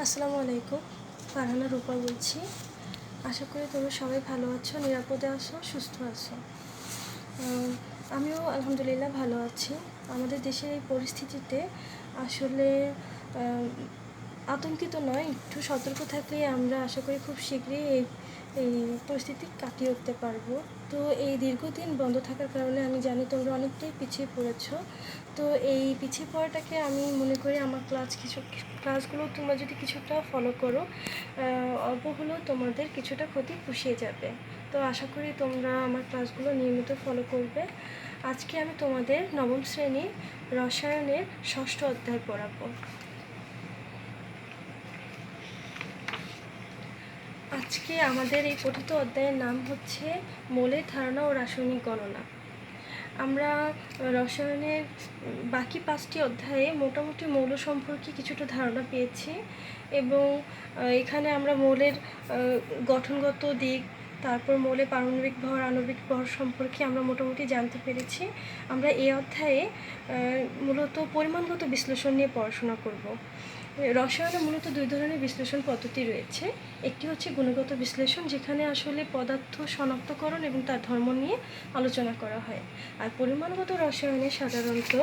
আসসালামু আলাইকুম। ফারহানা রূপা বলছি। আশা করি তোমরা সবাই ভালো আছো, নিরাপদে আছো, সুস্থ আছো। আমিও আলহামদুলিল্লাহ ভালো আছি। আমাদের দেশের এই পরিস্থিতিতে আসলে আতঙ্কিত নয়, একটু সতর্ক থাকলে আমরা আশা করি খুব শীঘ্রই এই পরিস্থিতি কাটিয়ে উঠতে পারবো। তো এই দীর্ঘদিন বন্ধ থাকার কারণে আমি জানি তোমরা অনেকটাই পিছিয়ে পড়েছো। তো এই পিছিয়ে পড়াটাকে আমি মনে করি আমার ক্লাসগুলো তোমরা যদি কিছুটা ফলো করো, অল্প হলেও তোমাদের কিছুটা ক্ষতি পুষিয়ে যাবে। তো আশা করি তোমরা আমার ক্লাসগুলো নিয়মিত ফলো করবে। আজকে আমি তোমাদের নবম শ্রেণীর রসায়নের 6ষ্ঠ অধ্যায় পড়াবো। আজকে আমাদের এই পঠিত অধ্যায়ের নাম হচ্ছে মৌলের ধারণা ও রাসায়নিক গণনা। আমরা রসায়নের বাকি 5টি অধ্যায়ে মোটামুটি মৌল সম্পর্কে কিছুটা ধারণা পেয়েছি এবং এখানে আমরা মৌলের গঠনগত দিক, তারপর মৌলে পারমাণবিক ভর, আণবিক ভর সম্পর্কে আমরা মোটামুটি জানতে পেরেছি। আমরা এই অধ্যায়ে মূলত পরিমাণগত বিশ্লেষণ নিয়ে পড়াশোনা করব। রসায়নে মূলত 2 ধরনের বিশ্লেষণ পদ্ধতি রয়েছে। একটি হচ্ছে গুণগত বিশ্লেষণ, যেখানে আসলে পদার্থ শনাক্তকরণ এবং তার ধর্ম নিয়ে আলোচনা করা হয়। আর পরিমাণগত রসায়নে সাধারণত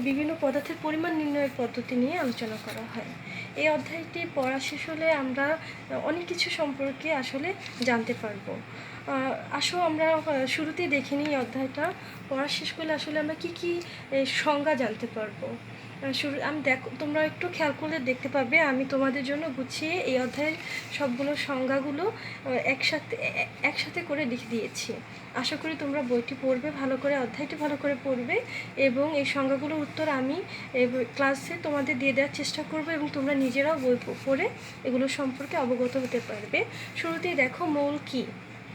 বিভিন্ন পদার্থের পরিমাণ নির্ণয়ের পদ্ধতি নিয়ে আলোচনা করা হয়। এই অধ্যায়টি পড়া শেষ হলে আমরা অনেক কিছু সম্পর্কে আসলে জানতে পারবো। আসো আমরা শুরুতেই দেখে নিই এই অধ্যায়টা পড়া শেষ করলে আসলে আমরা কী কী সংজ্ঞা জানতে পারবো। তোমরা একটু খেয়াল করলে দেখতে পাবে আমি তোমাদের জন্য গুছিয়ে এই অধ্যায়ের সবগুলো সংজ্ঞাগুলো একসাথে করে লিখে দিয়েছি। আশা করি তোমরা বইটি পড়বে ভালো করে, অধ্যায়টি ভালো করে পড়বে এবং এই সংজ্ঞাগুলোর উত্তর আমি ক্লাসে তোমাদের দিয়ে দেওয়ার চেষ্টা করব এবং তোমরা নিজেরাও বই পড়ে এগুলো সম্পর্কে অবগত হতে পারবে। শুরুতেই দেখো, মৌল কী,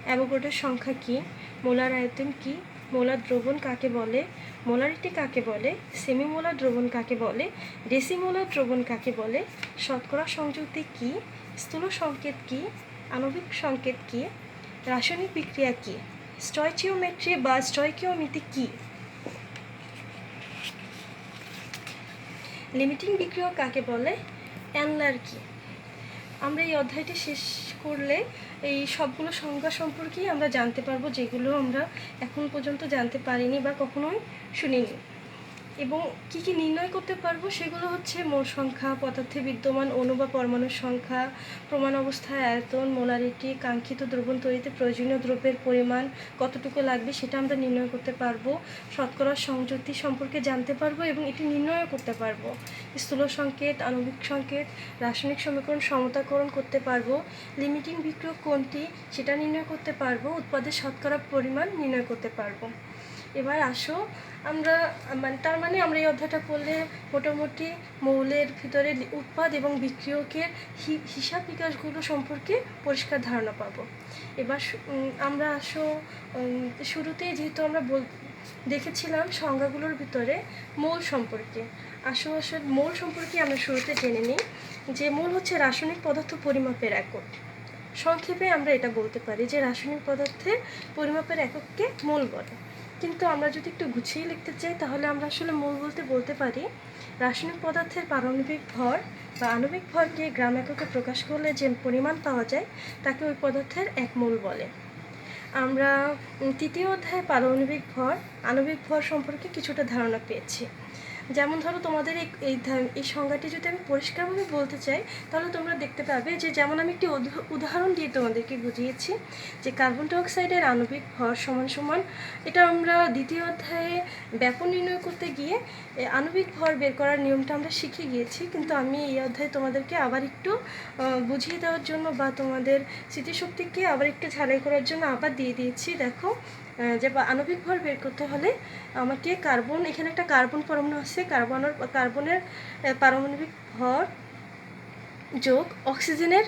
অ্যাভোগাড্রোর সংখ্যা কী, মোলার আয়তন কী, মোলার দ্রবণ কাকে বলে, মোলারিটি কাকে বলে, সেমিমোলার দ্রবণ কাকে বলে, ডেসিমোলার দ্রবণ কাকে বলে, শতকরা সংযুক্তি কী, স্থূল সংকেত কী, আণবিক সংকেত কী, রাসায়নিক বিক্রিয়া কী, স্টয়চিওমেট্রি বা স্টয়কিওমিতি কী, লিমিটিং বিক্রিয়ক কাকে বলে, অ্যানলার কী। আমরা এই অধ্যায়টি শেষ করলে এই সবগুলো সংজ্ঞা সম্পর্কেই আমরা জানতে পারবো, যেগুলো আমরা এখন পর্যন্ত জানতে পারিনি বা কখনোই শুনিনি। এবং কী কী নির্ণয় করতে পারবো সেগুলো হচ্ছে মোল সংখ্যা, পদার্থে বিদ্যমান অণু বা পরমাণুর সংখ্যা, প্রমাণ অবস্থায় আয়তন, মোলারিটি, কাঙ্ক্ষিত দ্রবণ তৈরিতে প্রয়োজনীয় দ্রব্যের পরিমাণ কতটুকু লাগবে সেটা আমরা নির্ণয় করতে পারবো, শতকরা সংযুক্তি সম্পর্কে জানতে পারবো এবং এটি নির্ণয় করতে পারবো, স্থূল সংকেত, আণবিক সংকেত, রাসায়নিক সমীকরণ সমতাকরণ করতে পারবো, লিমিটিং বিক্রিয়ক কোনটি সেটা নির্ণয় করতে পারবো, উৎপাদের শতকরা পরিমাণ নির্ণয় করতে পারবো। এবার আসো আমরা আমরা এই অধ্যায়টা পড়লে মোটামুটি মৌলের ভিতরে উৎপাদ এবং বিক্রিয়কের হিসাব বিকাশগুলো সম্পর্কে পরিষ্কার ধারণা পাবো। এবার আমরা শুরুতেই যেহেতু আমরা দেখেছিলাম সংজ্ঞাগুলোর ভিতরে মৌল সম্পর্কে, মৌল সম্পর্কে আমরা শুরুতে জেনে নিই যে মৌল হচ্ছে রাসায়নিক পদার্থ পরিমাপের একক। সংক্ষেপে আমরা এটা বলতে পারি যে রাসায়নিক পদার্থের পরিমাপের একককে মৌল বলে। কিন্তু আমরা যদি একটু গুছিয়ে লিখতে চাই তাহলে আমরা আসলে মৌল বলতে পারি রাসায়নিক পদার্থের পারমাণবিক ভর বা আণবিক ভরকে গ্রাম এককে প্রকাশ করলে যে পরিমাণ পাওয়া যায় তাকে ওই পদার্থের এক মৌল বলে। আমরা তৃতীয় অধ্যায়ে পারমাণবিক ভর, আণবিক ভর সম্পর্কে কিছুটা ধারণা পেয়েছি। যেমন ধরো তোমাদের এই সংজ্ঞাটি যদি আমি পরিষ্কারভাবে বলতে চাই তাহলে তোমরা দেখতে পাবে যে যেমন আমি একটি উদাহরণ দিয়ে তোমাদেরকে বুঝিয়েছি যে কার্বন ডাইঅক্সাইডের আণবিক ভর সমান এটা আমরা দ্বিতীয় অধ্যায়ে ব্যাপন নির্ণয় করতে গিয়ে আণবিক ভর বের করার নিয়মটা আমরা শিখে গিয়েছি, কিন্তু আমি এই অধ্যায়ে তোমাদেরকে আবার একটু বুঝিয়ে দেওয়ার জন্য বা তোমাদের স্মৃতিশক্তিকে আবার একটু ঝালাই করার জন্য আবার দিয়ে দিয়েছি। দেখো যে আণবিক ভর বের করতে হলে আমাকে এখানে একটা কার্বন পরমাণু আছে, কার্বনের পারমাণবিক ভর যোগ অক্সিজেনের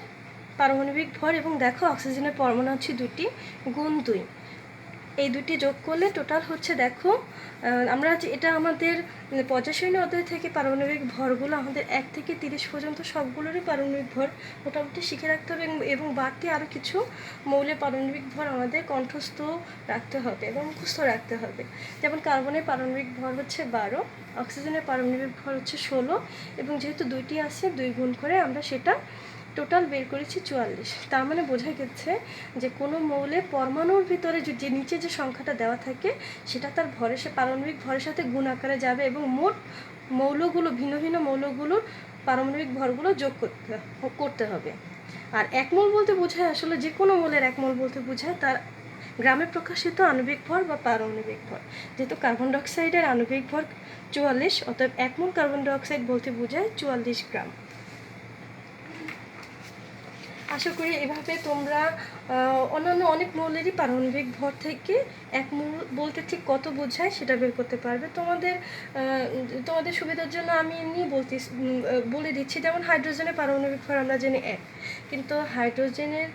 পারমাণবিক ভর, এবং দেখো অক্সিজেনের পরমাণু হচ্ছে 2টি, গুণ 2। এই দুটি যোগ করলে টোটাল হচ্ছে দেখো, আমরা এটা আমাদের পর্যায়সারণী অধ্যায় থেকে পারমাণবিক ভরগুলো আমাদের 1 থেকে 30 পর্যন্ত সবগুলোরই পারমাণবিক ভর মোটামুটি শিখে রাখতে হবে, এবং বাড়তি আরও কিছু মৌলের পারমাণবিক ভর আমাদের কণ্ঠস্থ রাখতে হবে এবং মুখস্থ রাখতে হবে। যেমন কার্বনের পারমাণবিক ভর হচ্ছে 12, অক্সিজেনের পারমাণবিক ভর হচ্ছে 16, এবং যেহেতু দুইটি আছে 2 গুণ করে আমরা সেটা টোটাল বের করেছি 44। তার মানে বোঝা গেছে যে কোনো মৌলে পরমাণুর ভিতরে যে নিচে যে সংখ্যাটা দেওয়া থাকে সেটা তার ভরের পারমাণবিক ভরের সাথে গুণ আকারে যাবে, এবং মোট মৌলগুলো ভিন্ন ভিন্ন মৌলগুলোর পারমাণবিক ভরগুলো যোগ করতে হবে। আর একমোল বলতে বোঝায় আসলে যে কোনো মৌলের একমোল বলতে বোঝায় তার গ্রামে প্রকাশিত আণবিক ভর বা পারমাণবিক ভর। যেহেতু কার্বন ডাইঅক্সাইডের আণবিক ভর 44, অর্থাৎ একমোল কার্বন ডাইঅক্সাইড বলতে বোঝায় 44 গ্রাম। আশা করি এভাবে তোমরা অন্যান্য অনেক মৌলেরই পারমাণবিক ভর থেকে এক মৌল বলতে ঠিক কত বোঝায় সেটা বের করতে পারবে। তোমাদের সুবিধার জন্য আমি এমনি বলে দিচ্ছি। যেমন হাইড্রোজেনের পারমাণবিক ভর আমরা জানি 1, কিন্তু হাইড্রোজেনের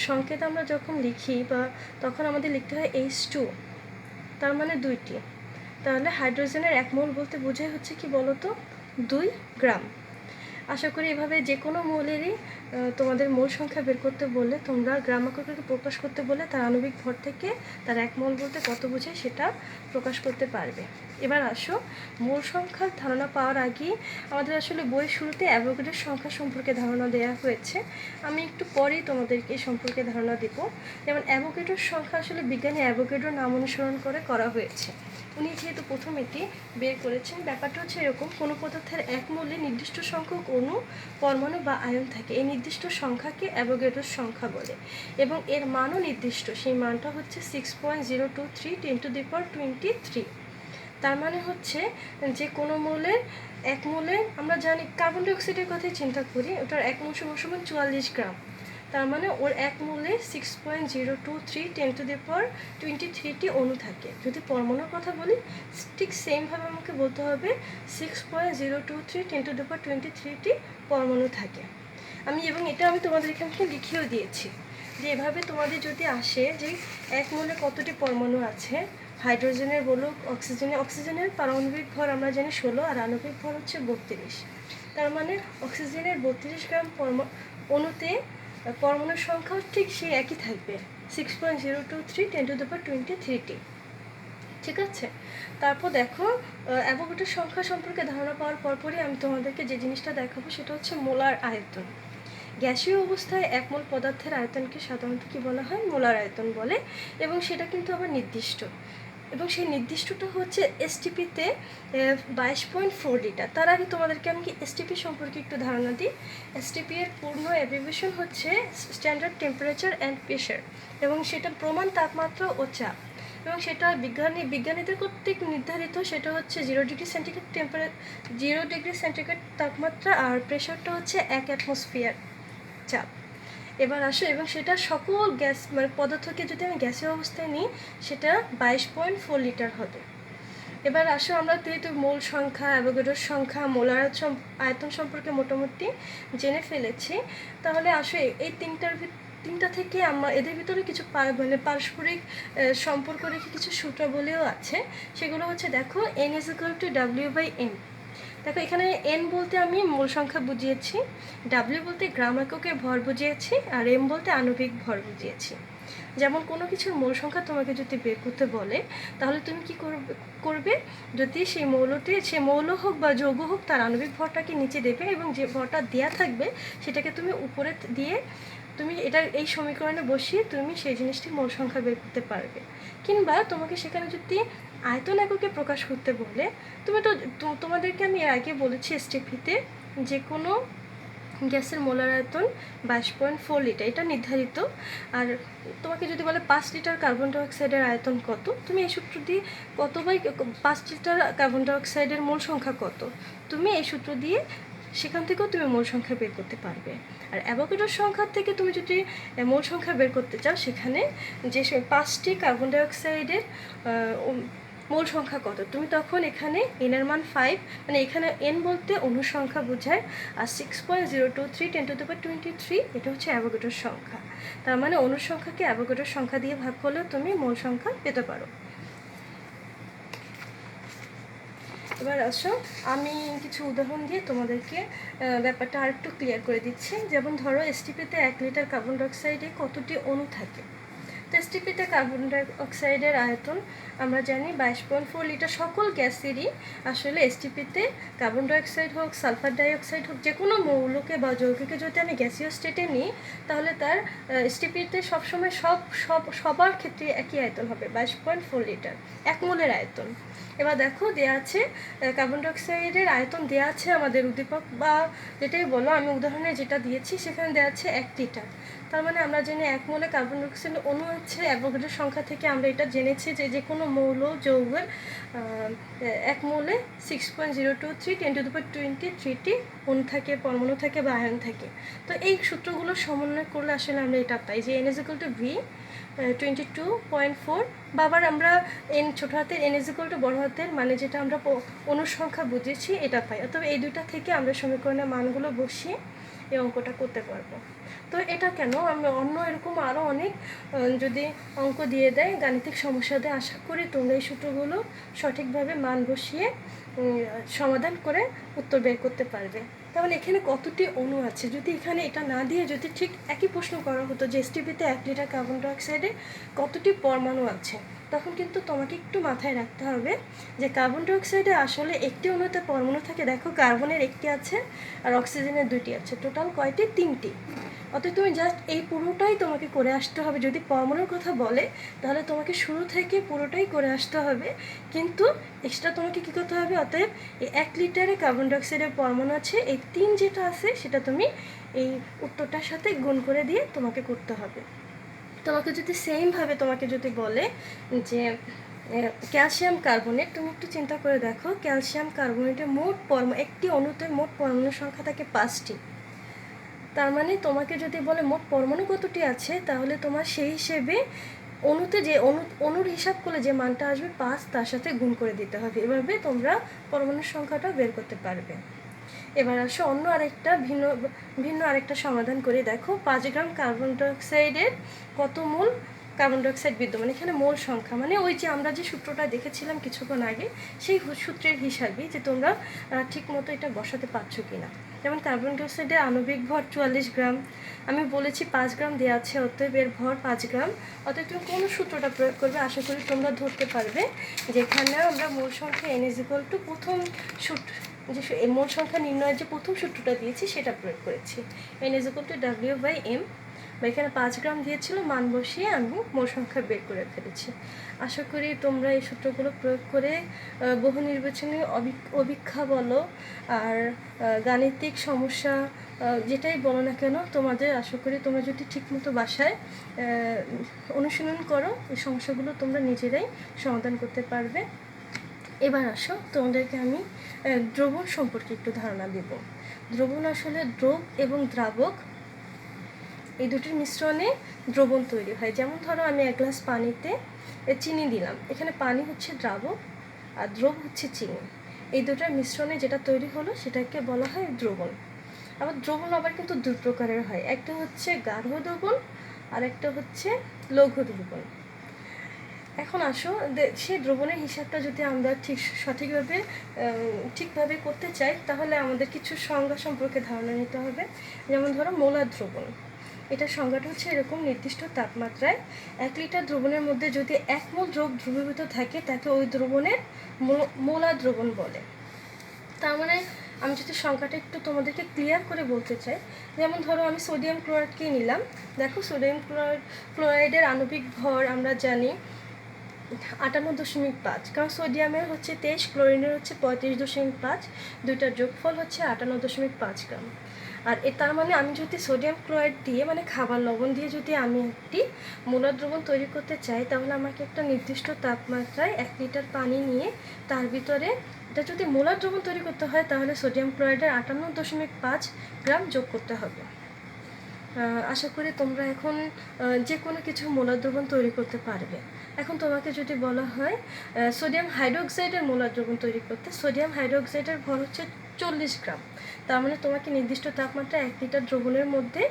সংকেত আমরা যখন লিখি বা তখন আমাদের লিখতে হয় H2, তার মানে 2টি। তাহলে হাইড্রোজেনের এক মোল বলতে বোঝায় হচ্ছে কি বলো তো, 2 গ্রাম। আশা করি এভাবে যে কোনো মৌলেরই তোমাদের মোল সংখ্যা বের করতে বললে, তোমরা গ্রাম এককে প্রকাশ করতে বলে তার আণবিক ভর থেকে তার এক মোল বলতে কত বোঝায় সেটা প্রকাশ করতে পারবে। এবার আসো, মোল সংখ্যার ধারণা পাওয়ার আগেই আমাদের আসলে বইয়ের শুরুতে অ্যাভোগাড্রোর সংখ্যা সম্পর্কে ধারণা দেওয়া হয়েছে। আমি একটু পরেই তোমাদেরকে এই সম্পর্কে ধারণা দেব। যেমন অ্যাভোগাড্রোর সংখ্যা আসলে বিজ্ঞানী অ্যাভোগাড্রোর নাম অনুসরণ করে করা হয়েছে। উনি যেহেতু প্রথম এটি বের করেছেন, ব্যাপারটা হচ্ছে এরকম, কোনো পদার্থের এক মোলে নির্দিষ্ট সংখ্যক অণু, পরমাণু বা আয়ন থাকে। এই নির্দিষ্ট সংখ্যাকে অ্যাভোগাড্রোর সংখ্যা বলে, এবং এর মানও নির্দিষ্ট। সেই মানটা হচ্ছে 6.023 10^23। তার মানে হচ্ছে যে কোনো মৌলের এক মোলে, আমরা জানি কার্বন ডাইঅক্সাইডের কথাই চিন্তা করি, ওটার এক মোল সমান 44 গ্রাম। তার মানে ওর এক মোলে 6.023 10^23টি অণু থাকে। যদি পরমাণুর কথা বলি, ঠিক সেমভাবে আমাকে বলতে হবে 6.023 10^23টি পরমাণু থাকে। এটা আমি তোমাদের এখানে লিখেও দিয়েছি যে এভাবে তোমাদের যদি আসে যে এক মোলে কতটি পরমাণু আছে, হাইড্রোজেনের বলুক, অক্সিজেনের পারমাণবিক ভর আমরা জানি 16, আর আণবিক ভর হচ্ছে 32। তার মানে অক্সিজেনের 32 গ্রাম অণুতে পরমাণুর সংখ্যাও ঠিক সেই একই থাকবে, 6.023 10^23টি। ঠিক আছে, তারপর দেখো অ্যাভোগাড্রোর সংখ্যা সম্পর্কে ধারণা পাওয়ার পরপরই আমি তোমাদেরকে যে জিনিসটা দেখাবো সেটা হচ্ছে মোলার আয়তন। গ্যাসীয় অবস্থায় এক মোল পদার্থের আয়তনকে সাধারণত কী বলা হয়, মোলার আয়তন বলে, এবং সেটা কিন্তু আবার নির্দিষ্ট, এবং সেই নির্দিষ্টটা হচ্ছে এসটিপিতে 22.4 লিটার। তার আগে তোমাদেরকে আমি এসটিপি সম্পর্কে একটু ধারণা দিই। এসটিপি এর পূর্ণ অ্যাব্রিভিয়েশন হচ্ছে স্ট্যান্ডার্ড টেম্পারেচার অ্যান্ড প্রেশার, এবং সেটা প্রমাণ তাপমাত্রা ও চাপ, এবং সেটা বিজ্ঞানীদের কর্তৃক নির্ধারিত। সেটা হচ্ছে 0 ডিগ্রি সেন্টিগ্রেড তাপমাত্রা, আর প্রেশারটা হচ্ছে 1 অ্যাটমসফিয়ার চাপ। এবার আসো, এবং সেটা সকল গ্যাস পদার্থকে যদি আমি গ্যাসীয় অবস্থায় নিই সেটা 22.4 লিটার হবে। এবার আসো, আমরা যেহেতু মোল সংখ্যা, অ্যাভোগাড্রোর সংখ্যা, মোলার আয়তন সম্পর্কে মোটামুটি জেনে ফেলেছি, তাহলে আসো এই তিনটা থেকে আমরা এদের ভিতরে কিছু পারস্পরিক সম্পর্ক রেখে কিছু সূত্রাবলীও আছে। সেগুলো হচ্ছে, দেখো, N=W/M। দেখো এখানে N বলতে আমি মোল সংখ্যা বুঝিয়েছি, W বলতে গ্রাম এককে ভর বুঝিয়েছি, আর M বলতে আণবিক ভর বুঝিয়েছি। যেমন কোনো কিছুর মোল সংখ্যা তোমাকে যদি বের করতে বলে, তাহলে তুমি কি করবে, যদি সেই মৌল হোক বা যৌগ হোক, তার আণবিক ভরটাকে নিচে দেবে, এবং যে ভরটা দেওয়া থাকবে সেটাকে তুমি উপরে দিয়ে তুমি এই সমীকরণে বসিয়ে তুমি সেই জিনিসটি মোল সংখ্যা বের করতে পারবে। কিংবা তোমাকে সেখানে যদি আয়তন এককে প্রকাশ করতে বলে, তোমাদেরকে আমি এর আগে বলেছি এসটিপিতে যে কোনো গ্যাসের মোলার আয়তন 22.4 লিটার, এটা নির্ধারিত। আর তোমাকে যদি বলে 5 লিটার কার্বন ডাইঅক্সাইডের আয়তন কত, তুমি এই সূত্র দিয়ে 5 লিটার কার্বন ডাইঅক্সাইডের মোল সংখ্যা কত, তুমি এই সূত্র দিয়ে সেখান থেকেও তুমি মোল সংখ্যা বের করতে পারবে। আর অ্যাভোগাড্রোর সংখ্যার থেকে তুমি যদি মোল সংখ্যা বের করতে চাও, সেখানে যে 5টি কার্বন ডাইঅক্সাইডের মোল সংখ্যা কত, তুমি তখন এখানে এনের মান 5, মানে এখানে এন বলতে অণুর সংখ্যা বোঝায়, আর 6.023 10⁻23 এটা হচ্ছে অ্যাভোগাড্রোর সংখ্যা। তার মানে অণুর সংখ্যাকে অ্যাভোগাড্রোর সংখ্যা দিয়ে ভাগ করলেও তুমি মোল সংখ্যা পেতে পারো। এবার আসো আমি কিছু উদাহরণ দিয়ে তোমাদেরকে ব্যাপারটা আর একটু ক্লিয়ার করে দিচ্ছি। যেমন ধরো এসটিপিতে 1 লিটার কার্বন ডাইঅক্সাইডে কতটি অণু থাকে। তো এসটিপিতে কার্বন ডাইঅক্সাইডের আয়তন আমরা জানি 22.4 লিটার। সকল গ্যাসেরই আসলে এসটিপিতে কার্বন ডাইঅক্সাইড হোক, সালফার ডাইঅক্সাইড হোক, যে কোনো মৌলকে বা যৌগকে যদি আমি গ্যাসীয় স্টেটে নিই তাহলে তার এসটিপিতে সবসময় সবার ক্ষেত্রে একই আয়তন হবে, 22.4 লিটার, 1 মোলের আয়তন। এবার দেখো দেওয়া আছে কার্বন ডাইঅক্সাইডের আয়তন দেওয়া আছে আমাদের উদ্দীপক বা যেটাই বলো, আমি উদাহরণে যেটা দিয়েছি সেখানে দেওয়া আছে 1 লিটার। তার মানে আমরা জানি 1 মোলে কার্বন ডাইঅক্সাইড অণু আছে। অ্যাভোগাড্রোর সংখ্যা থেকে আমরা এটা জেনেছি যে কোনো মৌল যৌগের 1 মোলে 6.023 10⁻23টি অণু থাকে, পরমাণু থাকে বা আয়ন থাকে। তো এই সূত্রগুলো সমন্বয় করলে আসলে আমরা এটা পাই যে n = v 22.4, বাবার আমরা এন ছোটো হাতের n = বড় হাতের মানে যেটা আমরা অণুর সংখ্যা বুঝেছি এটা পাই। অথবা এই দুইটা থেকে আমরা সমীকরণের মানগুলো বসিয়ে এই অঙ্কটা করতে পারবো। তো এটা কেন, আমি অন্য এরকম আরও অনেক যদি অঙ্ক দিয়ে দেয়, গাণিতিক সমস্যা দেয়, আশা করি তোমরা এই সূত্রগুলো সঠিকভাবে মান বসিয়ে সমাধান করে উত্তর বের করতে পারবে। তাহলে এখানে কতটি অণু আছে, যদি এখানে এটা না দিয়ে যদি ঠিক একই প্রশ্ন করা হতো যে এসটিপিতে 1 লিটার কার্বন ডাইঅক্সাইডে কতটি পরমাণু আছে, তখন কিন্তু তোমাকে একটু মাথায় রাখতে হবে যে কার্বন ডাইঅক্সাইডে আসলে একটি অণুতে পরমাণু থাকে। দেখো কার্বনের 1টি আছে আর অক্সিজেনের 2টি আছে, টোটাল কয়টি? 3টি। অতএব তুমি জাস্ট এই পুরোটাই তোমাকে করে আসতে হবে। যদি পরমাণুর কথা বলে তাহলে তোমাকে শুরু থেকে পুরোটাই করে আসতে হবে, কিন্তু এক্সট্রা তোমাকে কী করতে হবে, অতএব এই 1 লিটারে কার্বন ডাইঅক্সাইডের পরমাণু আছে, এই 3 যেটা আছে সেটা তুমি এই উত্তরটার সাথে গুণ করে দিয়ে তোমাকে করতে হবে। তোমাকে যদি সেমভাবে তোমাকে যদি বলে যে ক্যালসিয়াম কার্বনেট, তুমি একটু চিন্তা করে দেখো, ক্যালসিয়াম কার্বনেটের মোট একটি অণুতে মোট পরমাণুর সংখ্যা থাকে 5টি। তার মানে তোমাকে যদি বলে মোট পরমাণু কতটি আছে, তাহলে তোমার সেই হিসেবে অণুতে যে অণুর হিসাব করলে যে মানটা আসবে 5 তার সাথে গুণ করে দিতে হবে। এভাবে তোমরা পরমাণুর সংখ্যাটা বের করতে পারবে। এবার আসো অন্য আরেকটা ভিন্ন আরেকটা সমাধান করে দেখো। 5 গ্রাম কার্বন ডাইঅক্সাইডের কত মোল কার্বন ডাইঅক্সাইড বিদ্যমান। এখানে মোল সংখ্যা মানে ওই যে আমরা যে সূত্রটা দেখেছিলাম কিছুক্ষণ আগে, সেই সূত্রের হিসাবে যে তোমরা ঠিক মতো এটা বসাতে পারছো কি না। যেমন কার্বন ডাইঅক্সাইডের আণবিক ভর 44 গ্রাম, আমি বলেছি 5 গ্রাম দেওয়া আছে, অতএব এর ভর 5 গ্রাম। অতএব তুমি কোন সূত্রটা প্রয়োগ করবে, আশা করি তোমরা ধরতে পারবে যেখানে আমরা মোল সংখ্যা n = প্রথম সূত্র, যে মোল সংখ্যা নির্ণয়ের যে প্রথম সূত্রটা দিয়েছি সেটা প্রয়োগ করেছি, n = W/m। বা এখানে 5 গ্রাম দিয়েছিল, মান বসিয়ে আমি মোল সংখ্যা বের করে ফেলেছি। আশা করি তোমরা এই সূত্রগুলো প্রয়োগ করে বহু নির্বাচনী অভিক্ষা বলো আর গাণিতিক সমস্যা যেটাই বলো না কেন, তোমাদের আশা করি তোমরা যদি ঠিকমতো বাসায় অনুশীলন করো এই সমস্যাগুলো তোমরা নিজেরাই সমাধান করতে পারবে। এবার আসো তোমাদেরকে আমি দ্রবণ সম্পর্কে একটু ধারণা দেব। দ্রবণ আসলে দ্রব এবং দ্রাবক এই দুটির মিশ্রণে দ্রবণ তৈরি হয়। যেমন ধরো আমি 1 গ্লাস পানিতে চিনি দিলাম, এখানে পানি হচ্ছে দ্রাবক আর দ্রব হচ্ছে চিনি, এই দুটার মিশ্রণে যেটা তৈরি হলো সেটাকে বলা হয় দ্রবণ। আবার দ্রবণ আবার কিন্তু 2 প্রকারের হয়, একটা হচ্ছে গাঢ় দ্রবণ আর একটা হচ্ছে লঘু দ্রবণ। এখন আসো সেই দ্রবণের হিসাবটা যদি আমরা ঠিকভাবে করতে চাই তাহলে আমাদের কিছু সংজ্ঞা সম্পর্কে ধারণা নিতে হবে। যেমন ধরো মোলার দ্রবণ, এটার সংজ্ঞাটা হচ্ছে এরকম: নির্দিষ্ট তাপমাত্রায় 1 লিটার দ্রবণের মধ্যে যদি 1 মোল দ্রব দ্রবীভূত থাকে তাকে ওই দ্রবণের মোলার দ্রবণ বলে। তার মানে আমি যদি সংখ্যাটা একটু তোমাদেরকে ক্লিয়ার করে বলতে চাই, যেমন ধরো আমি সোডিয়াম ক্লোরাইডকে নিলাম। দেখো সোডিয়াম ক্লোরাইডের আণবিক ভর আমরা জানি 58.5, কারণ সোডিয়ামের হচ্ছে 23, ক্লোরিনের হচ্ছে 35.5, দুইটার যোগফল হচ্ছে 58.5 গ্রাম। আর তার মানে আমি যদি সোডিয়াম ক্লোরাইড দিয়ে মানে খাবার লবণ দিয়ে যদি আমি একটি মোলার দ্রবণ তৈরি করতে চাই, তাহলে আমাকে একটা নির্দিষ্ট তাপমাত্রায় 1 লিটার পানি নিয়ে তার ভিতরে এটা যদি মোলার দ্রবণ তৈরি করতে হয় তাহলে সোডিয়াম ক্লোরাইডের 58.5 গ্রাম যোগ করতে হবে। আশা করি তোমরা এখন যে কোনো কিছু মোলার দ্রবণ তৈরি করতে পারবে। এখন তোমাকে যদি বলা হয় সোডিয়াম হাইড্রোক্সাইডের মোলার দ্রবণ তৈরি করতে, সোডিয়াম হাইড্রোক্সাইডের ভর হচ্ছে 40 গ্রাম। তার মানে তোমাকে নির্দিষ্ট তাপমাত্রা 1 লিটার দ্রবণের মধ্যে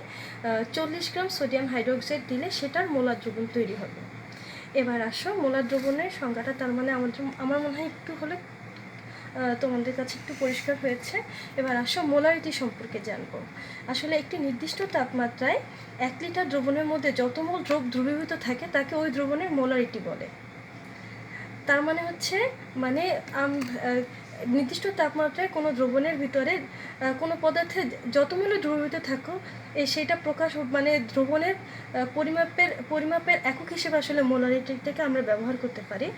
40 গ্রাম সোডিয়াম হাইড্রোক্সাইড দিলে সেটার মোলার দ্রবণ তৈরি হবে। এবার আসো মোলার দ্রবণের সংজ্ঞাটা, তার মানে আমার মনে হয় একটু হলে তোমাদের কাছে একটু পরিষ্কার হয়েছে। এবার আসো মোলারিটি সম্পর্কে জানবো। আসলে একটি নির্দিষ্ট তাপমাত্রায় 1 লিটার দ্রবণের মধ্যে যত মোল দ্রবীভূত থাকে তাকে ওই দ্রবণের মোলারিটি বলে। তার মানে হচ্ছে নির্দিষ্ট তাপমাত্রায় কোনো দ্রবণের ভিতরে কোনো পদার্থে যত মোল দ্রবীভূত থাকো সেটা প্রকাশ দ্রবণের পরিমাপের একক হিসেবে আসলে মোলারিটিটাকে আমরা ব্যবহার করতে পারি।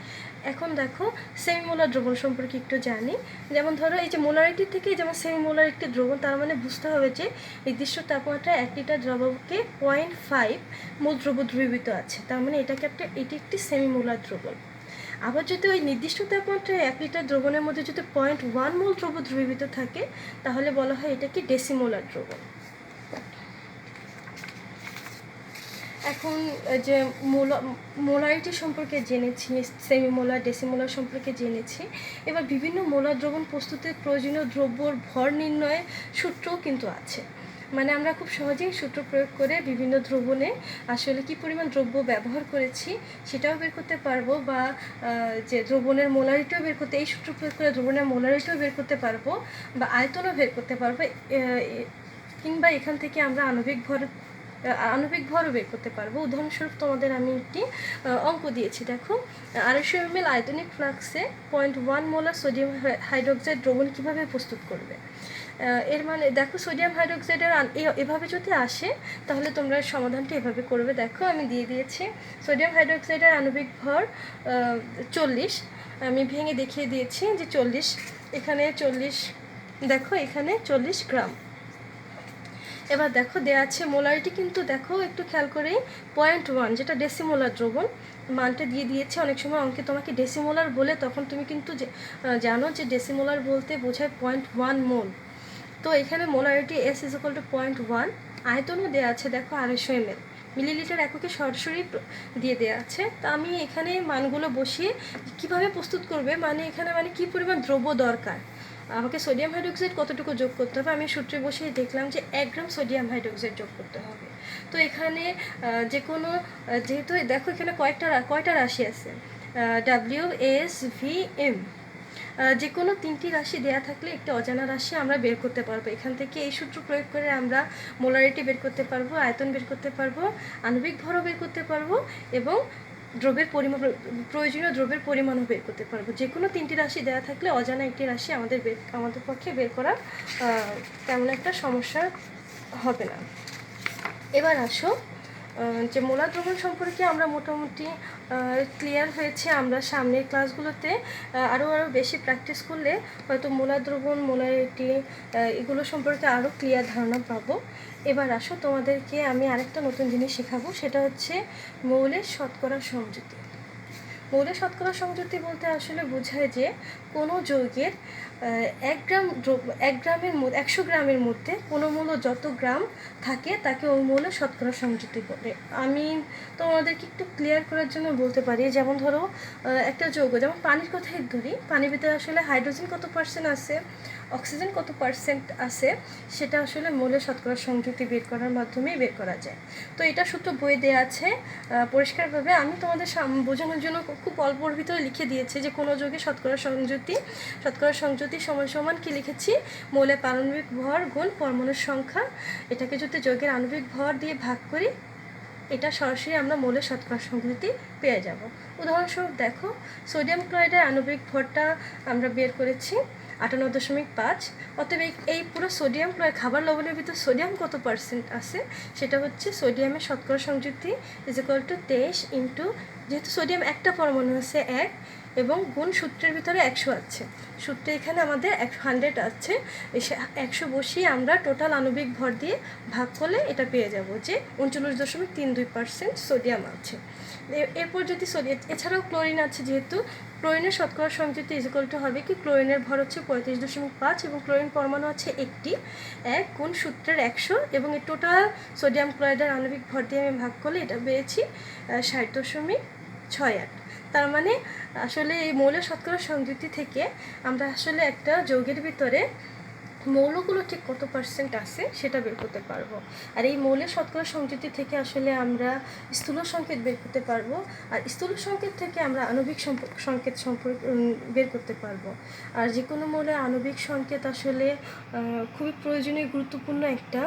এখন দেখো সেমিমোলার দ্রবণ সম্পর্কে একটু জানি। যেমন ধরো এই যে মোলারিটি থেকে যেমন সেমিমোলার একটি দ্রবণ, তার মানে বুঝতে হবে যে নির্দিষ্ট তাপমাত্রায় 1 লিটার দ্রবকে 0.5 মোল দ্রবীভূত আছে, তার মানে এটি একটি সেমিমোলার দ্রবণ। আবার যদি ওই নির্দিষ্ট তাপমাত্রায় 1 লিটার দ্রবণের মধ্যে যদি 0.1 মোল দ্রবীভূত থাকে তাহলে বলা হয় এটা কি ডেসিমোলার দ্রবণ। এখন যে মোলারিটি সম্পর্কে জেনেছি, সেমিমোলার ডেসিমোলার সম্পর্কে জেনেছি, এবার বিভিন্ন মোলার দ্রবণ প্রস্তুতের প্রয়োজনীয় দ্রব্যর ভর নির্ণয়ের সূত্রও কিন্তু আছে। মানে আমরা খুব সহজেই সূত্র প্রয়োগ করে বিভিন্ন দ্রবণে আসলে কী পরিমাণ দ্রব্য ব্যবহার করেছি সেটাও বের করতে পারবো, বা যে দ্রবণের মোলারিটিও বের করতে, এই সূত্র প্রয়োগ করে দ্রবণের মোলারিটিও বের করতে পারবো, বা আয়তনও বের করতে পারবো, কিংবা এখান থেকে আমরা আণবিক ভরও বের করতে পারবো। উদাহরণস্বরূপ তোমাদের আমি একটি অঙ্ক দিয়েছি, দেখো 250 ml আয়তনিক ফ্লাক্সে 0.1 মোলার সোডিয়াম হাইড্রোক্সাইড দ্রবণ কীভাবে প্রস্তুত করবে। এর মানে দেখো সোডিয়াম হাইড্রোক্সাইডের এভাবে যদি আসে তাহলে তোমরা সমাধানটা এভাবে করবে। দেখো আমি দিয়ে দিয়েছি সোডিয়াম হাইড্রোক্সাইডের আণবিক ভর 40, আমি ভেঙে দেখিয়ে দিয়েছি যে 40, এখানে 40, দেখো এখানে 40 গ্রাম। এবার দেখো দেওয়া আছে মোলারিটি, কিন্তু দেখো একটু খেয়াল করেই 0.1 যেটা ডেসিমোলার দ্রবণ মানটা দিয়ে দিয়েছে। অনেক সময় অঙ্কে তোমাকে ডেসিমোলার বলে তখন তুমি কিন্তু জানো যে ডেসিমোলার বলতে বোঝায় 0.1 মোল। তো এখানে মোলারিটি S = 0.1, আয়তনও দেওয়া আছে দেখো 250 ml, মিলিলিটার এককে সরাসরি দিয়ে দেওয়া আছে। তা আমি এখানে মানগুলো বসিয়ে কিভাবে প্রস্তুত করবে, এখানে কী পরিমাণ দ্রব্য দরকার, আমাকে সোডিয়াম হাইড্রোক্সাইড কতটুকু যোগ করতে হবে, আমি সূত্রে বসিয়ে দেখলাম যে 1 গ্রাম সোডিয়াম হাইড্রোক্সাইড যোগ করতে হবে। তো এখানে যেহেতু দেখো এখানে কয়টা রাশি আছে, WSVM, যে কোনো 3টি রাশি দেয়া থাকলে একটি অজানা রাশি আমরা বের করতে পারবো। এখান থেকে এই সূত্র প্রয়োগ করে আমরা মোলারিটি বের করতে পারবো, আয়তন বের করতে পারবো, আণবিক ভরও বের করতে পারবো, এবং প্রয়োজনীয় দ্রব্যের পরিমাণও বের করতে পারবো। যে কোনো 3টি রাশি দেওয়া থাকলে অজানা একটি রাশি আমাদের পক্ষে বের করা তেমন একটা সমস্যা হবে না। এবার আসো যে মোলার দ্রবণ সম্পর্কে আমরা মোটামুটি ক্লিয়ার হয়েছে। আমরা সামনের ক্লাসগুলোতে আরও বেশি প্র্যাকটিস করলে হয়তো মোলার দ্রবণ, মোলারিটি এগুলো সম্পর্কে আরও ক্লিয়ার ধারণা পাবো। এবার আসো তোমাদেরকে আমি আরেকটা নতুন জিনিস শেখাবো, সেটা হচ্ছে মৌলের শতকরা সংযুতি। মৌলের শতকরা সংযুতি বলতে আসলে বোঝায় যে কোনো যৌগের 100 গ্রামের মধ্যে কোনো মৌল যত গ্রাম থাকে তাকে ওই মৌলের শতকরা সংযুতি বলে। আমি তোমাদেরকে একটু ক্লিয়ার করার জন্য বলতে পারি, যেমন ধরো একটা যৌগ, যেমন পানির কথাই ধরি, পানির ভিতরে আসলে হাইড্রোজেন কত % আছে, অক্সিজেন কত % আছে, সেটা আসলে মৌলের শতকরা সংযুতি বের করার মাধ্যমেই বের করা যায়। তো এটা সূত্র বইয়ে দেওয়া আছে পরিষ্কারভাবে। আমি তোমাদের বোঝানোর জন্য খুব অল্পর ভিতরে লিখে দিয়েছি যে কোনো যৌগের শতকরা সংযুতি সমান কি লিখেছি, মৌলের পারমাণবিক ভর গুণ পরমাণুর সংখ্যা। এটাকে যদি যৌগের আণবিক ভর দিয়ে ভাগ করি, এটা সরাসরি আমরা মৌলের শতকরা সংযুতি পেয়ে যাব। উদাহরণস্বরূপ দেখো সোডিয়াম ক্লোরাইডের আণবিক ভরটা আমরা বের করেছি 98.5। অতএব এই পুরো সোডিয়াম ক্লোরাইড খাবার লবণের ভিতর সোডিয়াম কত % আছে, সেটা হচ্ছে সোডিয়ামের শতকরা সংযুতি = 23 ইন্টু, যেহেতু সোডিয়াম একটা পরমাণু আছে 1, এবং গুণ সূত্রের ভিতরে 100 আছে, সূত্রে এখানে আমাদের 100 আছে, 100 বসিয়ে আমরা টোটাল আণবিক ভর দিয়ে ভাগ করলে এটা পেয়ে যাব যে 39.32% সোডিয়াম আছে। এরপর যদি এছাড়াও ক্লোরিন আছে, যেহেতু ক্লোরিনের শতকরা সংযুক্তি ইকুয়াল টু হবে কি, ক্লোরিনের ভর হচ্ছে 35.5 এবং ক্লোরিন পরমাণু আছে একটি, 1 গুণ সূত্রের 100 এবং এই টোটাল সোডিয়াম ক্লোরাইডের আণবিক ভর দিয়ে আমি ভাগ করলে এটা পেয়েছি 60.68। তার মানে আসলে এই মৌলের শতকরা সংযুক্তি থেকে আমরা আসলে একটা যৌগের ভিতরে মৌলগুলো ঠিক কত পার্সেন্ট আছে সেটা বের করতে পারবো। আর এই মৌলের শতকরা সংযুক্তি থেকে আসলে আমরা স্থূল সংকেত বের করতে পারবো, আর স্থূল সংকেত থেকে আমরা আণবিক সংকেত বের করতে পারবো। আর যে কোনো মৌলের আণবিক সংকেত আসলে খুবই প্রয়োজনীয় গুরুত্বপূর্ণ একটা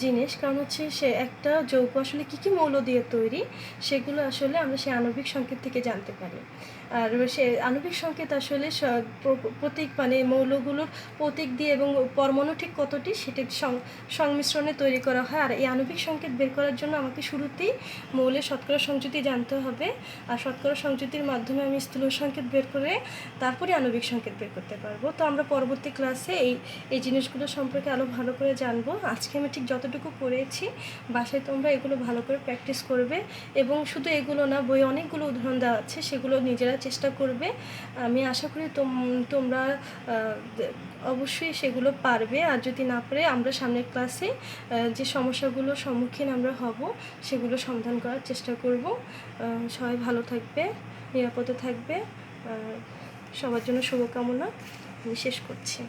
জিনিস, কারণ হচ্ছে সে একটা যৌগ আসলে কী কী মৌল দিয়ে তৈরি সেগুলো আসলে আমরা সেই আণবিক সংকেত থেকে জানতে পারি। আর সে আণবিক সংকেত আসলে প্রতীক মানে মৌলগুলোর প্রতীক দিয়ে এবং পরমাণু ঠিক কতটি সেটি সংমিশ্রণে তৈরি করা হয়। আর এই আণবিক সংকেত বের করার জন্য আমাকে শুরুতেই মৌলের শতকরা সংযুতি জানতে হবে, আর শতকরা সংযুতির মাধ্যমে আমি স্থূল সংকেত বের করে তারপরে আণবিক সংকেত বের করতে পারবো। তো আমরা পরবর্তী ক্লাসে এই জিনিসগুলো সম্পর্কে আরও ভালো করে জানবো। আজকে আমি ঠিক যতটুকু করেছি বাসায় তোমরা এগুলো ভালো করে প্র্যাকটিস করবে, এবং শুধু এগুলো না, বই অনেকগুলো উদাহরণ দেওয়া আছে, সেগুলো নিজেরা চেষ্টা করবে। আমি আশা করি তোমরা অবশ্যই সেগুলো পারবে। আর যদি না পারে আমরা সামনের ক্লাসে যে সমস্যাগুলোর সম্মুখীন আমরা হব সেগুলো সমাধান করার চেষ্টা করব। সবাই ভালো থাকবে, নিরাপদে থাকবে, সবার জন্য শুভকামনা। আমি শেষ করছি।